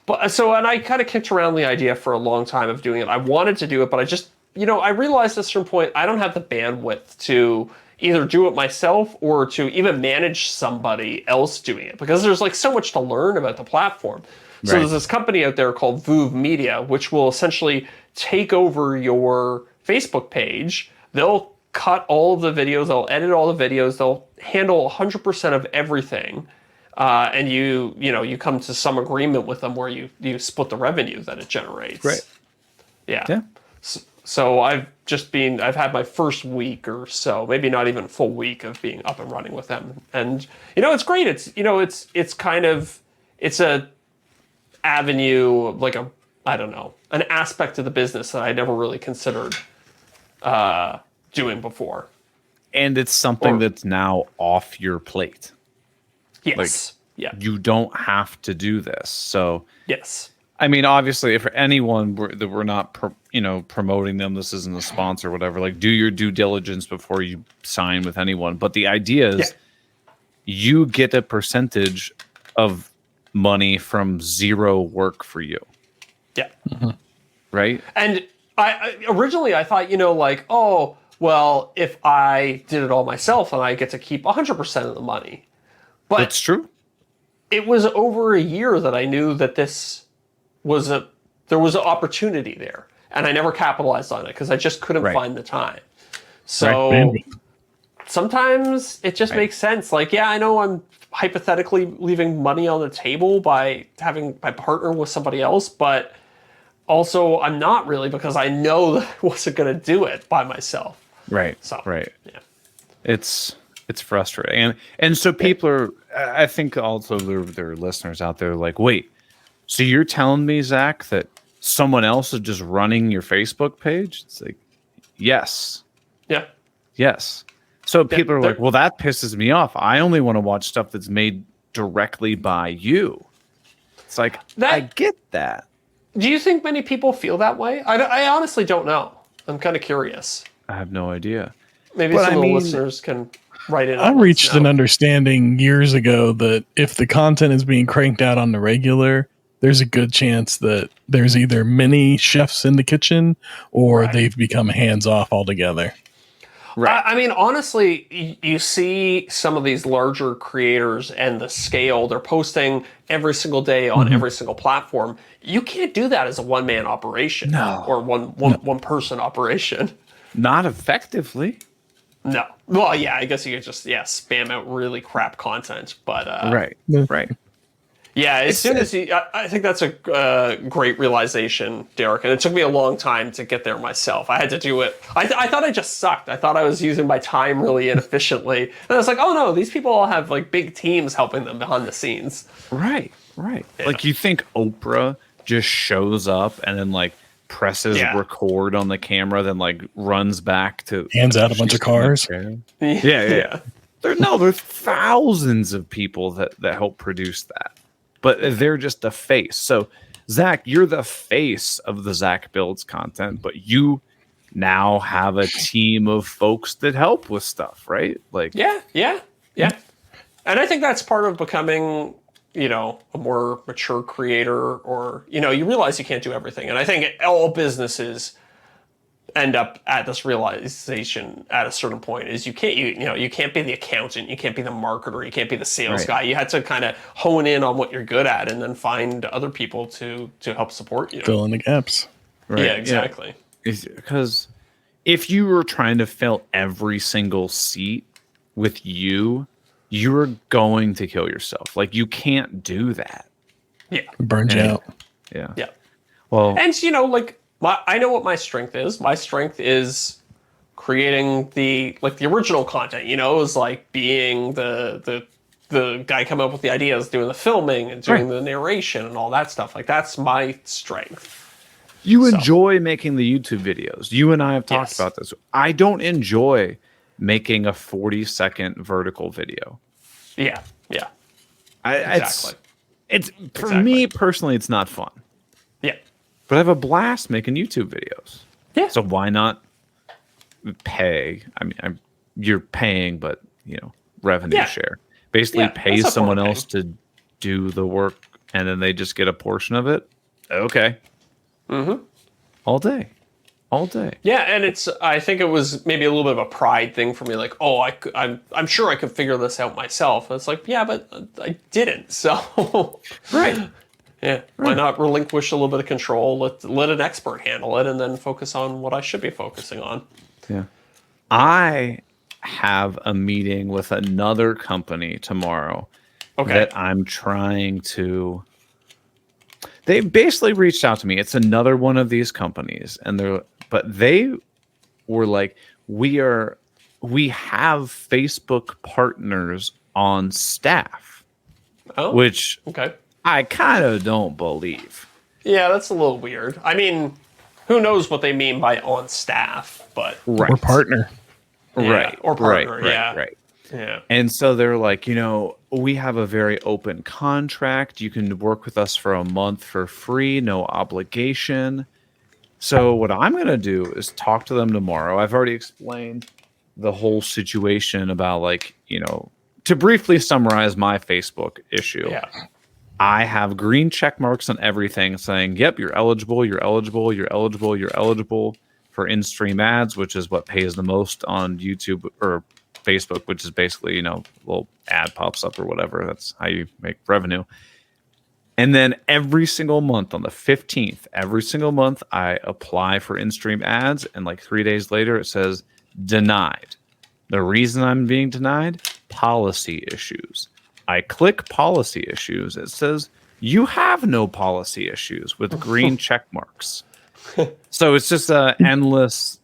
I kind of kicked around the idea for a long time of doing it. I wanted to do it, but I just, I realized at a certain point, I don't have the bandwidth to either do it myself or to even manage somebody else doing it, because there's like so much to learn about the platform. So there's this company out there called Voov Media, which will essentially take over your Facebook page. They'll cut all of the videos, they'll edit all the videos, they'll handle 100% of everything. And you come to some agreement with them where you split the revenue that it generates. Right. Yeah. So I've had my first week or so, maybe not even a full week of being up and running with them. And, it's great. It's a avenue, like an aspect of the business that I never really considered doing before. And it's something that's now off your plate. Yes. You don't have to do this. So yes. I mean, obviously, if anyone that we're not, promoting them, this isn't a sponsor or whatever, like do your due diligence before you sign with anyone. But the idea is you get a percentage of money from zero work for you. Yeah. Mm-hmm. Right. And I originally thought, oh, well, if I did it all myself and I get to keep 100% of the money. But that's true. It was over a year that I knew that there was an opportunity there, and I never capitalized on it because I just couldn't find the time. So sometimes it just makes sense. Like, I know I'm hypothetically leaving money on the table by having my partner with somebody else, but also I'm not really, because I know that I wasn't going to do it by myself. Right. So, yeah. It's frustrating. And so people are, I think also there are listeners out there like, wait, so you're telling me, Zach, that someone else is just running your Facebook page? It's like, yes. Yeah. Yes. So people are like, well, that pisses me off. I only want to watch stuff that's made directly by you. It's like, I get that. Do you think many people feel that way? I honestly don't know. I'm kind of curious. I have no idea. Maybe some of the listeners can write in. I reached an understanding years ago that if the content is being cranked out on the regular, there's a good chance that there's either many chefs in the kitchen or they've become hands-off altogether. Right. I mean, honestly, you see some of these larger creators and the scale, they're posting every single day on every single platform. You can't do that as a one-man operation or one person operation. Not effectively. No. Well, yeah, I guess you could just spam out really crap content, but right. Yeah, I think that's a great realization, Deric, and it took me a long time to get there myself. I had to do it. I thought I just sucked. I thought I was using my time really inefficiently, and I was like, oh no, these people all have like big teams helping them behind the scenes. Right. Yeah. Like you think Oprah just shows up and then like presses record on the camera, then like runs back to hands out a bunch of cars. Yeah. There's thousands of people that help produce that. But they're just a face. So Zach, you're the face of the Zach Builds content, but you now have a team of folks that help with stuff, right? Like, yeah. And I think that's part of becoming, a more mature creator, or, you realize you can't do everything. And I think all businesses end up at this realization at a certain point is you can't be the accountant, you can't be the marketer, you can't be the sales guy. You had to kind of hone in on what you're good at and then find other people to help support you. Fill in the gaps. Right. Yeah, exactly. Because if you were trying to fill every single seat with you're going to kill yourself. Like, you can't do that. Yeah. Burns you out. Yeah. Yeah. Well, and I know what my strength is. My strength is creating the original content. Is like being the guy coming up with the ideas, doing the filming and doing the narration and all that stuff. Like, that's my strength. You enjoy making the YouTube videos. You and I have talked about this. I don't enjoy making a 40-second vertical video. Yeah. Exactly. It's for me personally, it's not fun. Yeah. But I have a blast making YouTube videos. Yeah. So why not pay? I mean, you're paying, but revenue share. Basically, pay someone else to do the work, and then they just get a portion of it. Okay. Mm-hmm. All day. Yeah, and I think it was maybe a little bit of a pride thing for me. Like, I'm sure I could figure this out myself. And it's like, yeah, but I didn't. So. Right. Yeah, why not relinquish a little bit of control, let an expert handle it, and then focus on what I should be focusing on. Yeah. I have a meeting with another company tomorrow that I'm trying to... They basically reached out to me. It's another one of these companies, but they were like, we have Facebook partners on staff, which... Okay. I kind of don't believe. Yeah, that's a little weird. I mean, who knows what they mean by on staff, but... Or partner. Right. Or partner, Right. Yeah. And so they're like, we have a very open contract. You can work with us for a month for free, no obligation. So what I'm going to do is talk to them tomorrow. I've already explained the whole situation about, to briefly summarize my Facebook issue. Yeah. I have green check marks on everything saying, yep, you're eligible for in-stream ads, which is what pays the most on YouTube or Facebook, which is basically, little ad pops up or whatever. That's how you make revenue. And then every single month on the 15th, every single month, I apply for in-stream ads. And 3 days later, it says denied. The reason I'm being denied, policy issues. I click policy issues. It says you have no policy issues with green check marks. So it's just endless,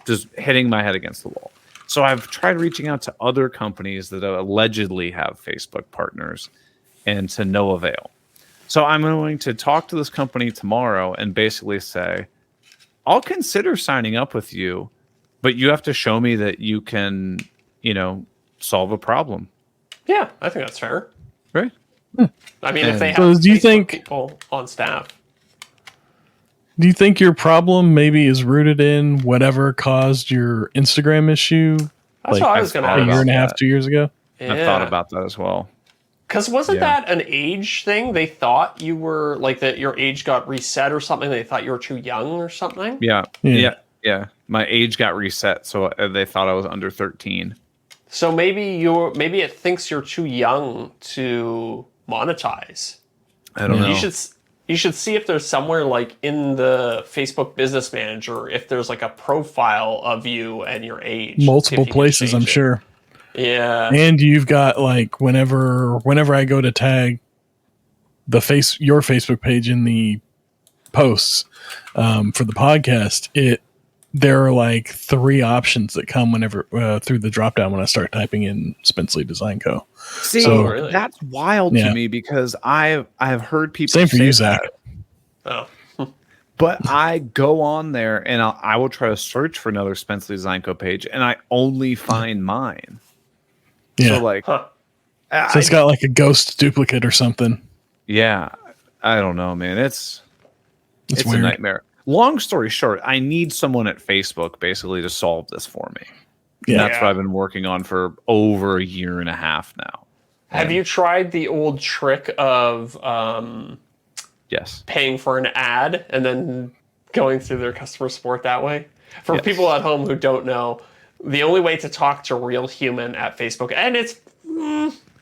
just hitting my head against the wall. So I've tried reaching out to other companies that allegedly have Facebook partners, and to no avail. So I'm going to talk to this company tomorrow and basically say, I'll consider signing up with you, but you have to show me that you can, solve a problem. Yeah, I think that's fair. Right. I mean, if they have do you think people on staff. Do you think your problem maybe is rooted in whatever caused your Instagram issue? That's what I was going to ask. A year and a half, 2 years ago? Yeah. I've thought about that as well. Because wasn't that an age thing? They thought you were, that your age got reset or something? They thought you were too young or something? Yeah. My age got reset, so they thought I was under 13. So maybe it thinks you're too young to monetize. I don't know. You should see if there's somewhere in the Facebook Business Manager, if there's a profile of you and your age. Multiple places, I'm sure. Yeah. And you've got whenever I go to tag your Facebook page in the posts for the podcast, there are 3 options that come whenever through the drop down when I start typing in Spenceley Design Co. See, that's wild to me because I've heard people same for say you, Zach. Oh. But I go on there and I will try to search for another Spenceley Design Co. page, and I only find mine. Yeah. So so it's got a ghost duplicate or something. Yeah. I don't know, man. It's a weird. nightmare. Long story short, I need someone at Facebook basically to solve this for me. Yeah. And that's what I've been working on for over a year and a half now. Have you tried the old trick of Yes. paying for an ad and then going through their customer support that way? For Yes. people at home who don't know, the only way to talk to a real human at Facebook, and it's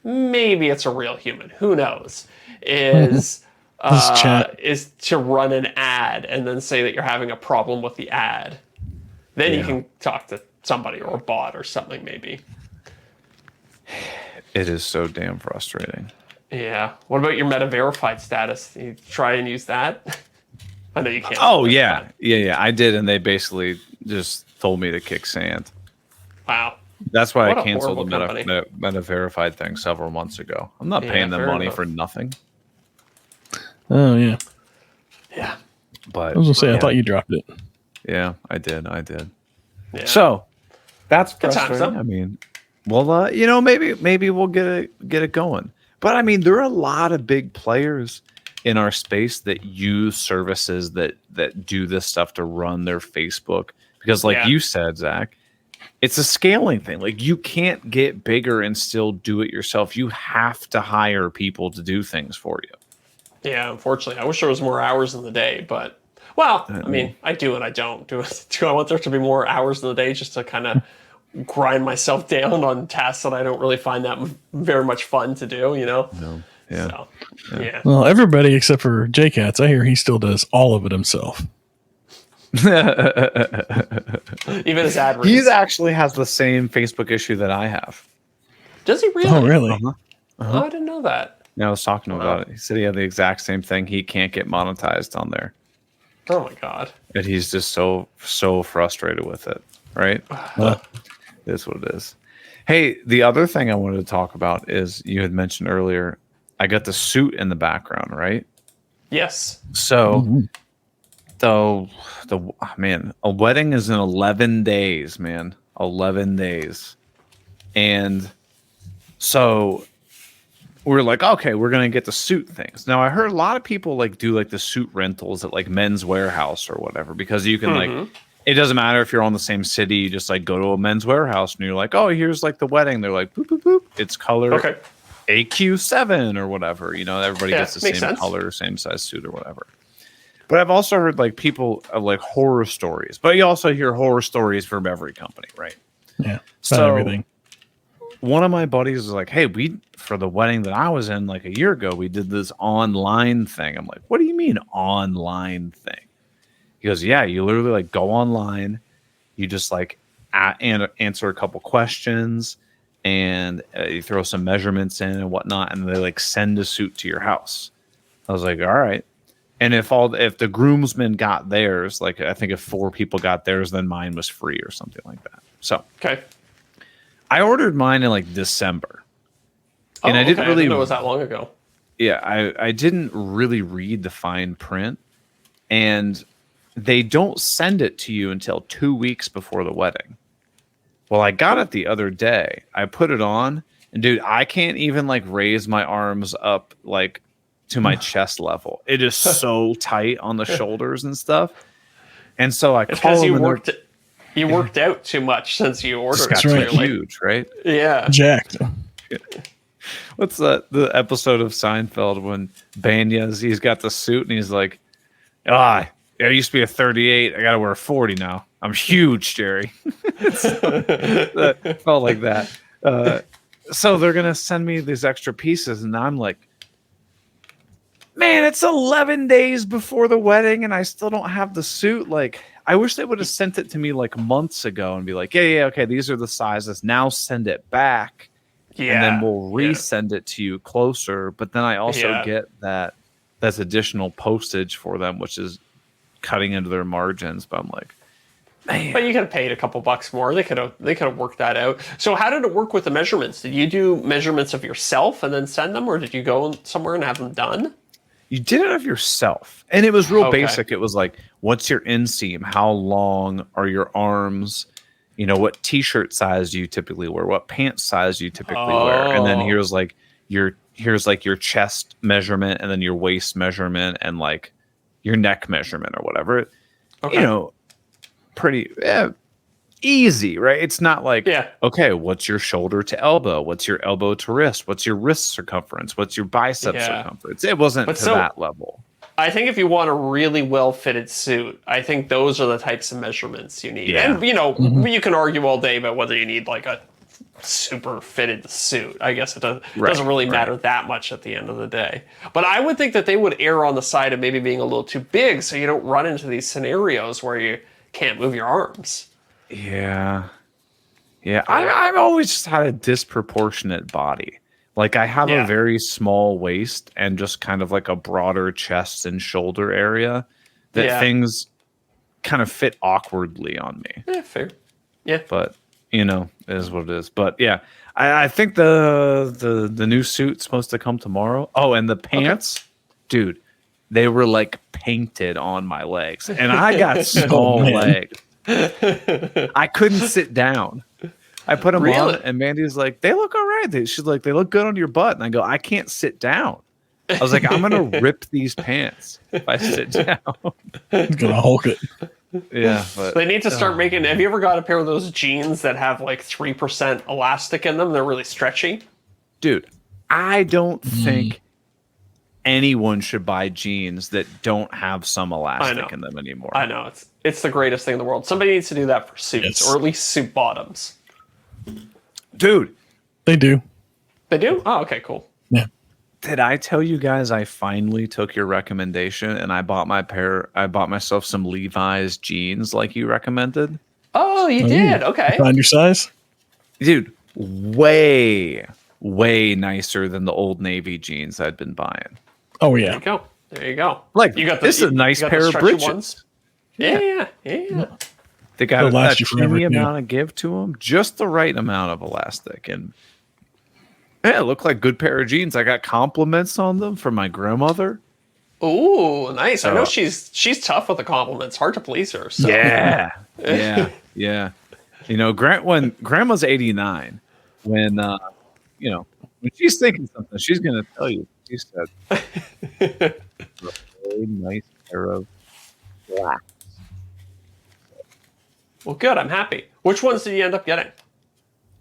maybe it's a real human, who knows, is to run an ad and then say that you're having a problem with the ad. Then you can talk to somebody or a bot or something maybe. It is so damn frustrating. Yeah. What about your Meta verified status? You try and use that? I know you can't. Oh, yeah. Yeah. I did, and they basically just told me to kick sand. Wow. That's why What I a canceled the horrible Meta verified thing several months ago. I'm not paying them fair money enough. for nothing. Oh yeah. Yeah. But I was gonna say I thought you dropped it. yeah, I did. Yeah. So that's Good times, frustrating. though. I mean, well, maybe we'll get it going. But I mean, there are a lot of big players in our space that use services that do this stuff to run their Facebook. Because like you said, Zach, it's a scaling thing. Like you can't get bigger and still do it yourself. You have to hire people to do things for you. Yeah, unfortunately. I wish there was more hours in the day, but well, I mean, I do and I don't. Do I want there to be more hours in the day just to kind of grind myself down on tasks that I don't really find that very much fun to do, you know? No. Yeah. So, yeah. Well, everybody except for J-Cats, I hear he still does all of it himself. Even his ad reads. He actually has the same Facebook issue that I have. Does he really? Oh, really? Oh, I didn't know that. Yeah, I was talking to him about it. He said he had the exact same thing. He can't get monetized on there. Oh my god. And he's just so frustrated with it. Right? It is what it is. Hey, the other thing I wanted to talk about is you had mentioned earlier, I got the suit in the background, right? Yes. So man, a wedding is in 11 days, man. 11 days. And so we're like, okay, we're gonna get the suit things. Now I heard a lot of people like do like the suit rentals at like Men's Warehouse or whatever, because you can like, it doesn't matter if you're on the same city, you just like go to a Men's Warehouse and you're like, oh, here's like the wedding. They're like, boop, boop, boop. It's color AQ7 or whatever. You know, everybody gets the same color, same size suit or whatever. But I've also heard like people like horror stories, but you also hear horror stories from every company, right? Yeah. So everything. One of my buddies was like, hey, for the wedding that I was in like a year ago, we did this online thing. I'm like, what do you mean online thing? He goes, yeah, you literally like go online, you just like answer a couple questions, and you throw some measurements in and whatnot, and they like send a suit to your house. I was like, all right. And if the groomsmen got theirs, like I think if 4 people got theirs, then mine was free or something like that. So I ordered mine in like December, and I didn't really know it was that long ago. Yeah, I didn't really read the fine print, and they don't send it to you until 2 weeks before the wedding. Well, I got it the other day. I put it on, and dude, I can't even like raise my arms up like to my chest level. It is so tight on the shoulders and stuff. And so I call them. You worked out too much since you ordered it. It's huge, right? Yeah. Jacked. What's the episode of Seinfeld when he's got the suit and he's like, I used to be a 38. I got to wear a 40 now. I'm huge, Jerry. It felt like that. So they're going to send me these extra pieces. And I'm like, man, it's 11 days before the wedding and I still don't have the suit. Like, I wish they would have sent it to me like months ago and be like, yeah, okay, these are the sizes. Now send it back. Yeah, and then we'll resend it to you closer. But then I also get that's additional postage for them, which is cutting into their margins. But I'm like, man. But you could have paid a couple bucks more. They could have worked that out. So how did it work with the measurements? Did you do measurements of yourself and then send them, or did you go somewhere and have them done? You did it of yourself, and it was real basic. It was like, what's your inseam? How long are your arms? You know, what t-shirt size do you typically wear? What pants size do you typically wear? And then here's like here's like your chest measurement and then your waist measurement and like your neck measurement or whatever. Okay. You know, pretty easy, right? It's not like, okay, what's your shoulder to elbow? What's your elbow to wrist? What's your wrist circumference? What's your bicep circumference? It wasn't that level. I think if you want a really well-fitted suit, I think those are the types of measurements you need. Yeah. And, you can argue all day about whether you need like a super fitted suit. I guess it doesn't really matter that much at the end of the day. But I would think that they would err on the side of maybe being a little too big so you don't run into these scenarios where you can't move your arms. Yeah. I've always just had a disproportionate body. Like I have a very small waist and just kind of like a broader chest and shoulder area that things kind of fit awkwardly on me. Yeah, fair. Yeah. But it is what it is. But yeah, I think the new suit's supposed to come tomorrow. Oh, and the pants, dude, they were like painted on my legs. And I got small legs. I couldn't sit down. I put them on, and Mandy's like, "They look all right." She's like, "They look good on your butt." And I go, "I can't sit down." I was like, "I'm gonna rip these pants if I sit down." He's gonna Hulk it. Yeah, but they need to start making. Have you ever got a pair of those jeans that have like 3% elastic in them? They're really stretchy. Dude, I don't think anyone should buy jeans that don't have some elastic in them anymore. I know it's the greatest thing in the world. Somebody needs to do that for suits, or at least suit bottoms. Dude, they do. They do? Oh, okay, cool. Yeah. Did I tell you guys I finally took your recommendation and I bought myself some Levi's jeans like you recommended? Oh, you did? Okay. Find your size? Dude, way nicer than the Old Navy jeans I'd been buying. Oh yeah. There you go. Like this is a nice pair of britches. Ones? Yeah. They got a teeny amount of give to them, just the right amount of elastic, and it looked like a good pair of jeans. I got compliments on them from my grandmother. Ooh, nice. I know she's tough with the compliments. Hard to please her. So. Yeah. When Grandma's 89, when when she's thinking something, she's gonna tell you. She said, "A really nice pair of black." Well, good. I'm happy. Which ones did you end up getting?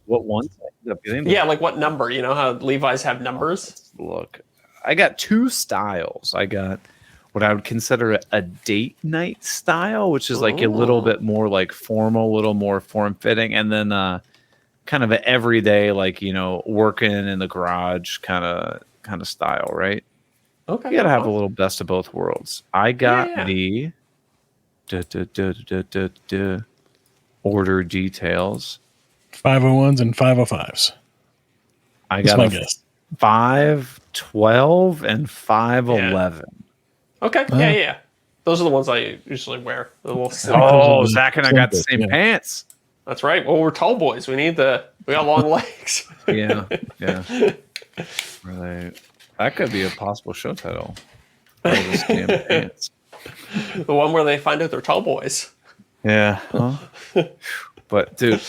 What ones I ended up getting? Yeah, like what number? You know how Levi's have numbers? Look, I got two styles. I got what I would consider a date night style, which is like a little bit more like formal, a little more form fitting, and then kind of an everyday, like working in the garage kind of style, right? Okay, you gotta have a little best of both worlds. I got the order details. 501s and 505s. I got a 512 and 511. Okay, yeah. Those are the ones I usually wear. Zach and I got the same pants. That's right. Well, we're tall boys. We got long legs. Yeah. Right. That could be a possible show title. Those damn pants. The one where they find out they're tall boys. Yeah. Huh? But dude,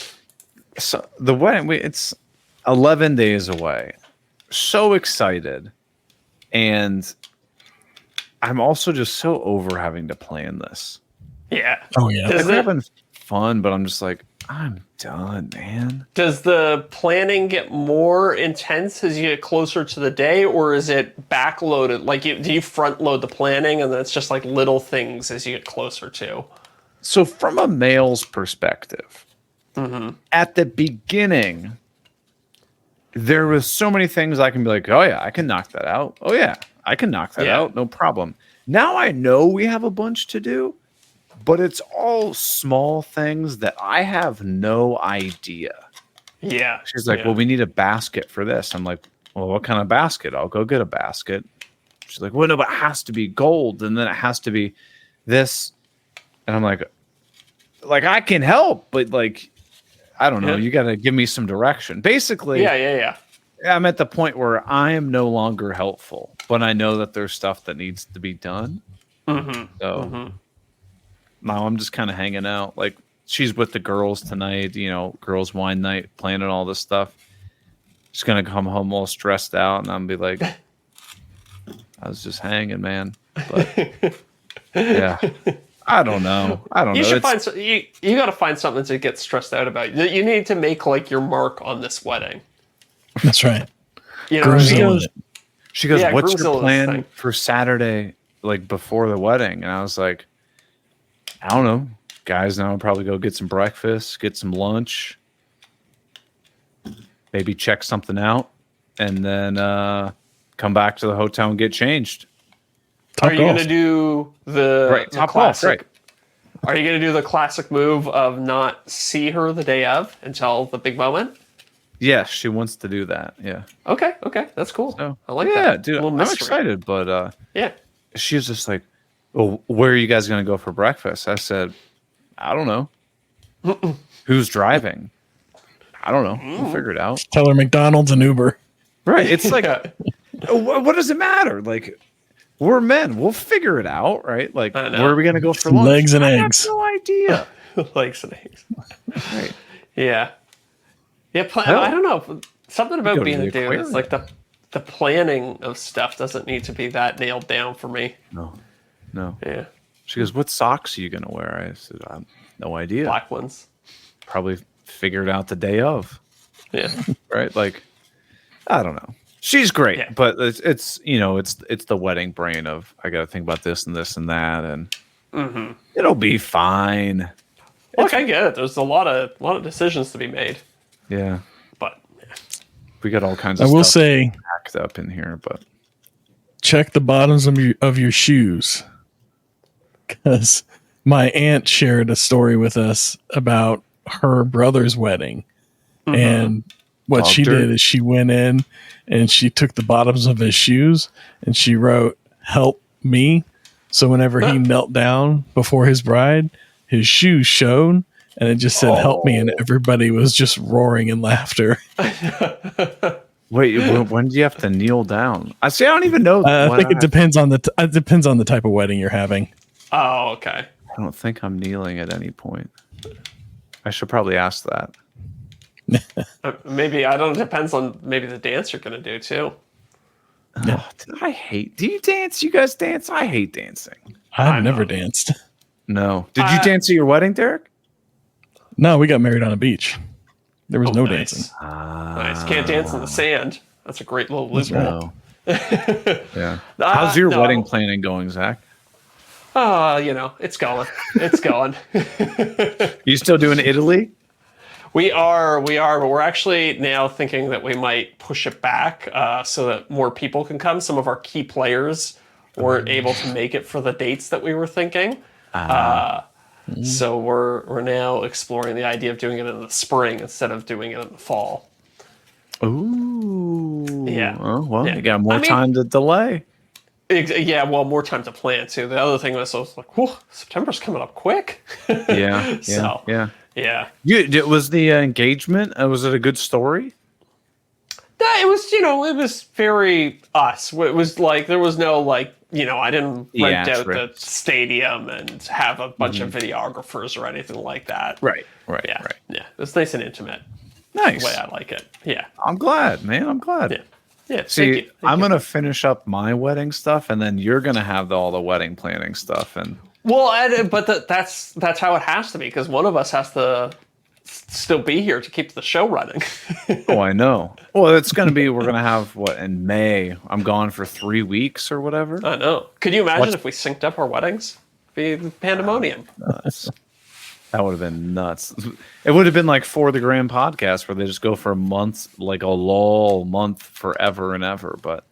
so the wedding, it's 11 days away. So excited. And I'm also just so over having to plan this. Yeah. Oh yeah. We're having fun, but I'm just like, I'm done, man. Does the planning get more intense as you get closer to the day, or is it backloaded? Like, do you front load the planning and then it's just like little things as you get closer to? So from a male's perspective, at the beginning, there was so many things I can be like, oh yeah, I can knock that out. Oh yeah, I can knock that out. No problem. Now I know we have a bunch to do, but it's all small things that I have no idea. Yeah. She's like, well, we need a basket for this. I'm like, well, what kind of basket? I'll go get a basket. She's like, well, no, but it has to be gold. And then it has to be this. And I'm like I can help, but like, I don't know. You got to give me some direction. Basically. Yeah. I'm at the point where I am no longer helpful, but I know that there's stuff that needs to be done. So now I'm just kind of hanging out. Like, she's with the girls tonight, girls wine night, planning all this stuff. She's gonna come home all stressed out, and I'm gonna be like, I was just hanging, man. But yeah, I don't know. You should find you got to find something to get stressed out about. You need to make like your mark on this wedding. That's right. You know, she goes, Yeah, what's your Groomzilla plan thing. for Saturday, like before the wedding? And I was like, I don't know. Guys, now I'll probably go get some breakfast, get some lunch, maybe check something out, and then come back to the hotel and get changed. Are you going to do the top classic? off, right. Are you going to do the classic move of not see her the day of until the big moment? Yeah, she wants to do that. Yeah. Okay, that's cool. So, I like yeah, that. dude, I'm excited, but yeah. she was just like, well, where are you guys going to go for breakfast? I said, I don't know. Who's driving? I don't know. We'll figure it out. Tell her McDonald's and Uber. Right. It's like, what does it matter? Like, we're men. We'll figure it out, right? Like, where are we going to go for lunch? Legs and I eggs. have no idea. Legs and eggs. Right. Yeah. Yeah, I don't know. Something Go about to being the a dude, it's like the planning of stuff doesn't need to be that nailed down for me. No. Yeah. She goes, what socks are you going to wear? I said, I have no idea. Black ones. Probably figure it out the day of. Yeah. Right. Like, I don't know. She's great, Yeah. but it's the wedding brain of I got to think about this and this and that, and it'll be fine. Look, I get it. There's a lot of decisions to be made. Yeah, But we got all kinds of I will stuff say, packed up in here, but check the bottoms of your shoes, because my aunt shared a story with us about her brother's wedding, and what she did is she went in and she took the bottoms of his shoes and she wrote "Help me." So whenever he knelt down before his bride, his shoes showed, and it just said "Help me," and everybody was just roaring in laughter. wait, when do you have to kneel down? I don't even know. I think it depends on the type of wedding you're having. Oh, okay. I don't think I'm kneeling at any point. I should probably ask that. Maybe I don't. Depends on maybe the dance you're gonna do too. Yeah. I hate. Do you dance? You guys dance? I hate dancing. I've never danced. No. Did you dance at your wedding, Deric? No, we got married on a beach. There was no nice. dancing. Nice. Can't dance in the sand. That's a great little loophole. No. Yeah. How's your wedding planning going, Zach? It's going. It's going. You still doing Italy? We are, but we're actually now thinking that we might push it back so that more people can come. Some of our key players weren't able to make it for the dates that we were thinking. So we're now exploring the idea of doing it in the spring instead of doing it in the fall. Ooh. Yeah. Oh, well, Yeah. you got more time to delay. Yeah, well, more time to plan too. The other thing was I was like, whoa, September's coming up quick. Yeah. So, yeah. Was the engagement? Was it a good story? It was, it was very us. It was like there was no I didn't rent out the stadium and have a bunch of videographers or anything like that. Right. Yeah. It was nice and intimate. Nice. The way I like it. Yeah. I'm glad, man. I'm glad. Yeah. Yeah. See, I'm gonna finish up my wedding stuff, and then you're gonna have all the wedding planning stuff. And but that's how it has to be, because one of us has to still be here to keep the show running. Oh, I know. Well, it's gonna be. We're gonna have what in May? I'm gone for 3 weeks or whatever. I know. Could you imagine if we synced up our weddings? It'd be pandemonium. That would have been nuts. It would have been like For the Grand podcast where they just go for a month, like a lull month forever and ever. But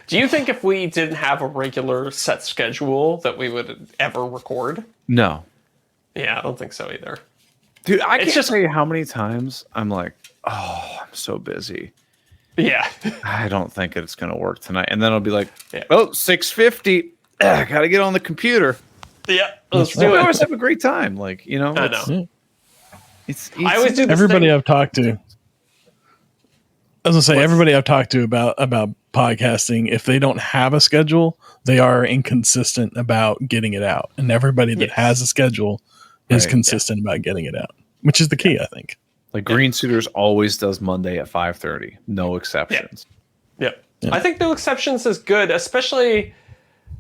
do you think if we didn't have a regular set schedule that we would ever record? No. Yeah, I don't think so either. Dude, I can't tell you how many times I'm like, oh, I'm so busy. Yeah. I don't think it's going to work tonight. And then I'll be like, oh, 6:50. I got to get on the computer. Yeah, let's do it. We always have a great time. Like, I know. It's I always do this everybody thing. I've talked to. I was gonna say, everybody I've talked to about podcasting, if they don't have a schedule, they are inconsistent about getting it out. And everybody that has a schedule is consistent about getting it out, which is the key, I think. Like Green Suitors always does Monday at 5:30. No exceptions. Yep. I think no exceptions is good, especially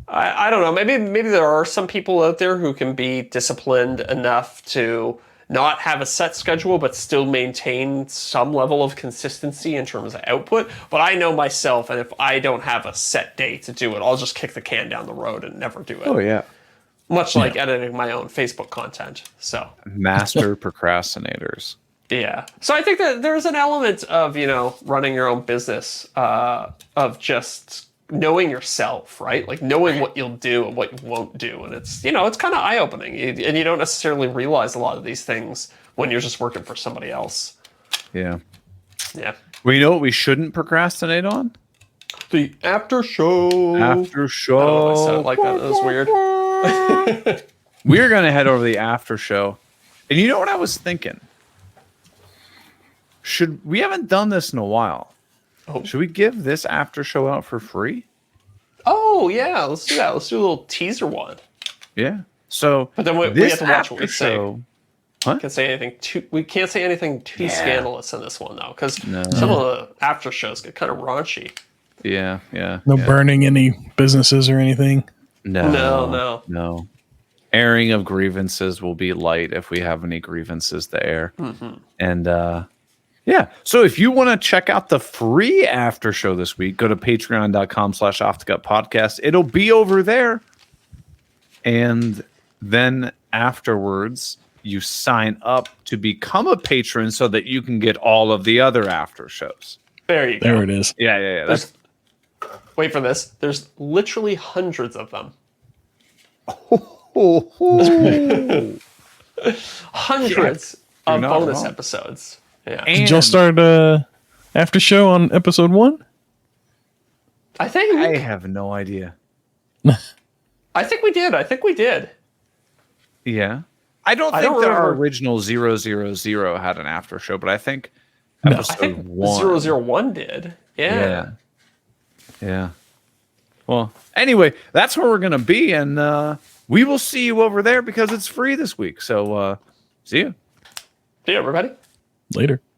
I don't know, maybe there are some people out there who can be disciplined enough to not have a set schedule but still maintain some level of consistency in terms of output. But I know myself, and if I don't have a set day to do it, I'll just kick the can down the road and never do it. Oh yeah. Much like editing my own Facebook content. So Master procrastinators. yeah. So I think that there's an element of, running your own business, of just knowing yourself, right? Like knowing what you'll do and what you won't do. And it's, it's kind of eye-opening. And you don't necessarily realize a lot of these things when you're just working for somebody else. Yeah. Yeah. Well, you know what we shouldn't procrastinate on? The after show. After show. I don't know if I sounded like that. That was weird. We're going to head over to the after show. And you know what I was thinking? We haven't done this in a while. Oh. Should we give this after show out for free? Oh, yeah. Let's do that. Let's do a little teaser one. Yeah. So, but then we have to watch what we say. Huh? We can't say anything too scandalous in this one, though, because some of the after shows get kind of raunchy. Yeah. No burning any businesses or anything? No. Airing of grievances will be light if we have any grievances to air. Mm-hmm. And, yeah. So if you want to check out the free after show this week, go to patreon.com/offthecutpodcast. It'll be over there. And then afterwards, you sign up to become a patron so that you can get all of the other after shows. There you go. There it is. Yeah. Wait for this. There's literally hundreds of them. Hundreds of bonus episodes. Yeah. Did y'all start after show on episode 1? I think I have no idea. I think we did. Yeah. I don't think our original 000 had an after show, but I think episode 1. 001 did. Yeah. Well, anyway, that's where we're going to be, and we will see you over there because it's free this week. So, see you. See you, everybody. Later.